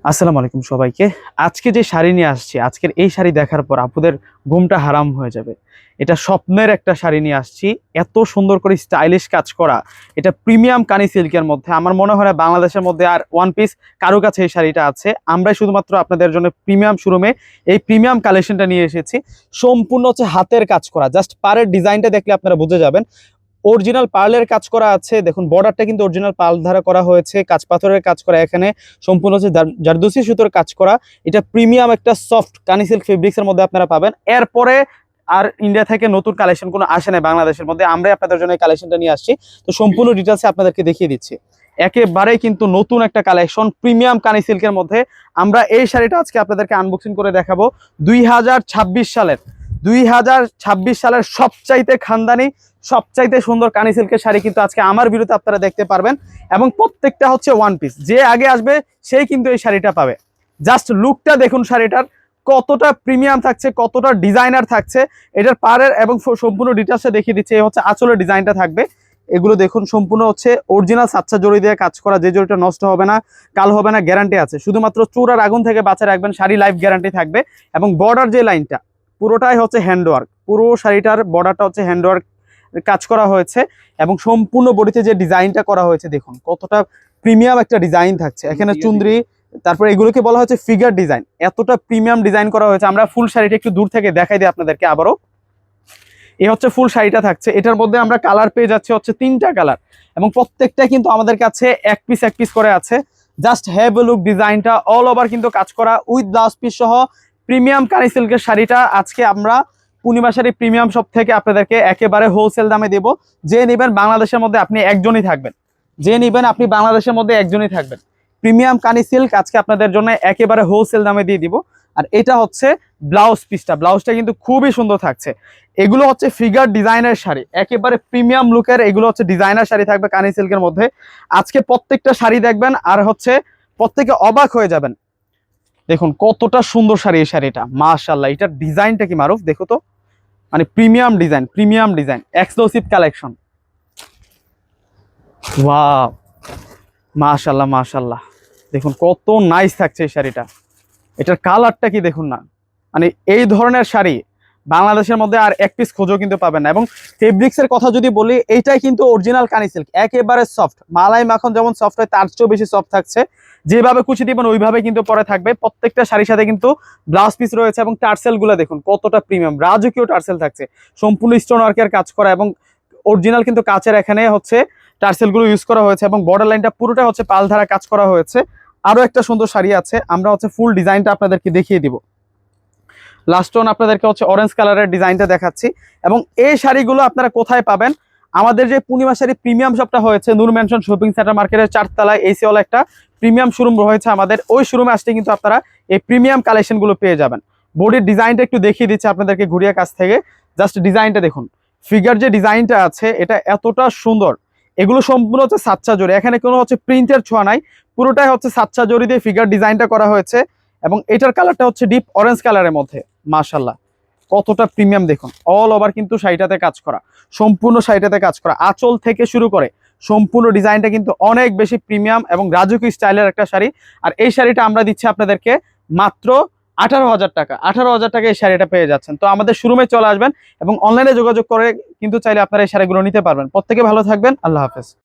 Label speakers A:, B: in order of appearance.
A: আসসালামু আলাইকুম সবাইকে। আজকে যে শাড়ি নিয়ে আসছি, আজকের এই শাড়ি দেখার পর আপুদের ঘুমটা হারাম হয়ে যাবে। এটা স্বপ্নের একটা শাড়ি নিয়ে আসছি, এত সুন্দর করে স্টাইলিশ কাজ করা। এটা প্রিমিয়াম কানি সিল্কের মধ্যে। আমার মনে হয় না বাংলাদেশের মধ্যে আর ওয়ান পিস কারো কাছে এই শাড়িটা আছে। আমরাই শুধুমাত্র আপনাদের জন্য প্রিমিয়াম শোরুমে এই প্রিমিয়াম কালেকশনটা নিয়ে এসেছি। সম্পূর্ণ হচ্ছে হাতের কাজ করা, জাস্ট পাড়ের ডিজাইনটা দেখলে আপনারা বুঝে যাবেন। অরিজিনাল পার্লের কাজ করা আছে, দেখুন বর্ডারটা কিন্তু অরিজিনাল পার্ল দ্বারা করা হয়েছে, কাঁচ পাথরের কাজ করা, এখানে সম্পূর্ণ হচ্ছে জারদোসি সুতোর কাজ করা। এটা প্রিমিয়াম একটা সফট কানি সিল্ক ফেব্রিক্সের মধ্যে আপনারা পাবেন। এরপরে আর ইন্ডিয়া থেকে নতুন কালেকশন কোনো আসে নাই বাংলাদেশের মধ্যে, আমরাই আপনাদের জন্য এই কালেকশনটা নিয়ে আসছি। তো সম্পূর্ণ ডিটেলসে আপনাদেরকে দেখিয়ে দিচ্ছি। একেবারেই কিন্তু নতুন একটা কালেকশন প্রিমিয়াম কানি সিল্কের মধ্যে। আমরা এই শাড়িটা আজকে আপনাদেরকে আনবক্সিং করে দেখাবো। 2026 সালের সবচাইতে খানদানি, সবচাইতে সুন্দর কানি সিল্কের শাড়ি কিন্তু আজকে আমার ভিডিওতে আপনারা দেখতে পারবেন। এবং প্রত্যেকটা হচ্ছে ওয়ান পিস, যে আগে আসবে সেই কিন্তু এই শাড়িটা পাবে। জাস্ট লুকটা দেখুন শাড়িটার কতটা প্রিমিয়াম থাকছে, কতটা ডিজাইনার থাকছে। এটার পাড়ের এবং সম্পূর্ণ ডিটেলসে দেখিয়ে দিচ্ছে। এই হচ্ছে আঁচলের ডিজাইনটা থাকবে। এগুলো দেখুন সম্পূর্ণ হচ্ছে অরিজিনাল সাচ্চা জড়ি দিয়ে কাজ করা, যে জড়িটা নষ্ট হবে না, কাল হবে না, গ্যারান্টি আছে। শুধুমাত্র চুর আর আগুন থেকে বাঁচা রাখবেন, শাড়ি লাইফ গ্যারান্টি থাকবে। এবং বর্ডার যে লাইনটা পুরোটাই হচ্ছে হ্যান্ডওয়ার্ক, পুরো শাড়িটার বর্ডারটা হচ্ছে হ্যান্ডওয়ার্ক কাজ করা হয়েছে। এবং সম্পূর্ণ বডিতে যে ডিজাইনটা করা হয়েছে দেখুন কতটা প্রিমিয়াম একটা ডিজাইন থাকছে। এখানে চুন্দ্রি, তারপরে এগুলোকে বলা হচ্ছে ফিগার ডিজাইন। এতটা প্রিমিয়াম ডিজাইন করা হয়েছে। আমরা ফুল শাড়িটা একটু দূর থেকে দেখাই দিই আপনাদেরকে আবারও। এই হচ্ছে ফুল শাড়িটা থাকছে। এটার মধ্যে আমরা কালার পেয়ে যাচ্ছি হচ্ছে 3টা কালার, এবং প্রত্যেকটা কিন্তু আমাদের কাছে এক পিস করে আছে। Just have a look. ডিজাইনটা অল ওভার কিন্তু কাজ করা উইথ ব্লাউজ পিস সহ প্রিমিয়াম কানি সিল্কের শাড়িটা আজকে আমরা পূর্ণিমা শাড়ি প্রিমিয়াম শপ থেকে আপনাদেরকে একেবারে হোলসেল দামে দেব। যে নেবেন বাংলাদেশের মধ্যে আপনি একজনই থাকবেন, যে নেবেন আপনি বাংলাদেশের মধ্যে একজনই থাকবেন। প্রিমিয়াম কানি সিল্ক আজকে আপনাদের জন্য একেবারে হোলসেল দামে দিয়ে দিব। আর এটা হচ্ছে ব্লাউজ পিসটা, ব্লাউজটা কিন্তু খুবই সুন্দর থাকছে। এগুলো হচ্ছে ফিগার ডিজাইনার শাড়ি, একেবারে প্রিমিয়াম লুকের। এগুলো হচ্ছে ডিজাইনার শাড়ি থাকবে কানি সিল্কের মধ্যে। আজকে প্রত্যেকটা শাড়ি দেখবেন আর হচ্ছে প্রত্যেকে অবাক হয়ে যাবেন। দেখুন কতটা সুন্দর শাড়ি এই শাড়িটা, মাশাআল্লাহ। এটার ডিজাইনটা কি মারুফ, দেখো তো, মানে premium design exclusive collection. Wow, মাশাআল্লাহ। দেখুন কত নাইস থাকছে এই শাড়িটা। এটার কালারটা কি দেখুন না, মানে এই ধরনের শাড়ি বাংলাদেশের মধ্যে আর এক পিস খোঁজও কিন্তু পাবেন না। এবং ফেব্রিক্সের কথা যদি বলি, এইটাই কিন্তু অরিজিনাল কানি সিল্ক, একেবারে সফট। মালাই মাখন যেমন সফট হয় তার চেয়েও বেশি সফট থাকছে। যেভাবে কুচি দিবেন ওইভাবে কিন্তু পরে থাকবে। প্রত্যেকটা শাড়ির সাথে কিন্তু ব্লাউজ পিস রয়েছে। এবং টার্সেল গুলো দেখুন কতটা প্রিমিয়াম, রাজকীয় টার্সেল থাকছে। সম্পূর্ণ স্টোন ওয়ার্কের কাজ করা এবং অরিজিনাল কিন্তু কাচের এখানে হচ্ছে টার্সেল গুলো ইউজ করা হয়েছে। এবং বর্ডার লাইনটা পুরোটা হচ্ছে পাল ধারা কাজ করা হয়েছে। আরো একটা সুন্দর শাড়ি আছে, আমরা হচ্ছে ফুল ডিজাইনটা আপনাদেরকে দেখিয়ে দিব। লাস্ট ওয়ান আপনাদেরকে হচ্ছে অরেঞ্জ কালারের ডিজাইনটা দেখাচ্ছি। এবং এই শাড়িগুলো আপনারা কোথায় পাবেন? আমাদের যে পূর্ণিমা শাড়ি প্রিমিয়াম শপটা হয়েছে নূর ম্যানশন শপিং সেন্টার মার্কেটের 4 তলায় এসি ওয়ালা একটা প্রিমিয়াম শোরুম রয়েছে আমাদের। ওই শোরুমে আসলে কিন্তু আপনারা এই প্রিমিয়াম কালেকশনগুলো পেয়ে যাবেন। বডির ডিজাইনটা একটু দেখিয়ে দিচ্ছি আপনাদেরকে ঘুরিয়ে কাছ থেকে। জাস্ট ডিজাইনটা দেখুন, ফিগার যে ডিজাইনটা আছে এটা এতটা সুন্দর। এগুলো সম্পূর্ণ হচ্ছে সাচ্চা জরি, এখানে কোনো হচ্ছে প্রিন্টের ছোঁয়া নাই, পুরোটাই হচ্ছে সাচ্চা জরি দিয়ে ফিগার ডিজাইনটা করা হয়েছে। এবং এটার কালারটা হচ্ছে ডিপ অরেঞ্জ কালারের মধ্যে। মাশাআল্লাহ কতটা প্রিমিয়াম দেখুন। অল ওভার কিন্তু শাড়িটাতে কাজ করা, সম্পূর্ণ শাড়িটাতে কাজ করা, আঁচল থেকে শুরু করে সম্পূর্ণ ডিজাইনটা কিন্তু অনেক বেশি প্রিমিয়াম এবং রাজকীয় স্টাইলের একটা শাড়ি। আর এই শাড়িটা আমরা দিচ্ছি আপনাদেরকে মাত্র 18,000 টাকা। 18,000 টাকা এই শাড়িটা পেয়ে যাচ্ছেন। তো আমাদের শোরুমে চলে আসবেন এবং অনলাইনে যোগাযোগ করে কিন্তু চাইলে আপনারা এই শাড়িগুলো নিতে পারবেন। প্রত্যেকে ভালো থাকবেন, আল্লাহ হাফেজ।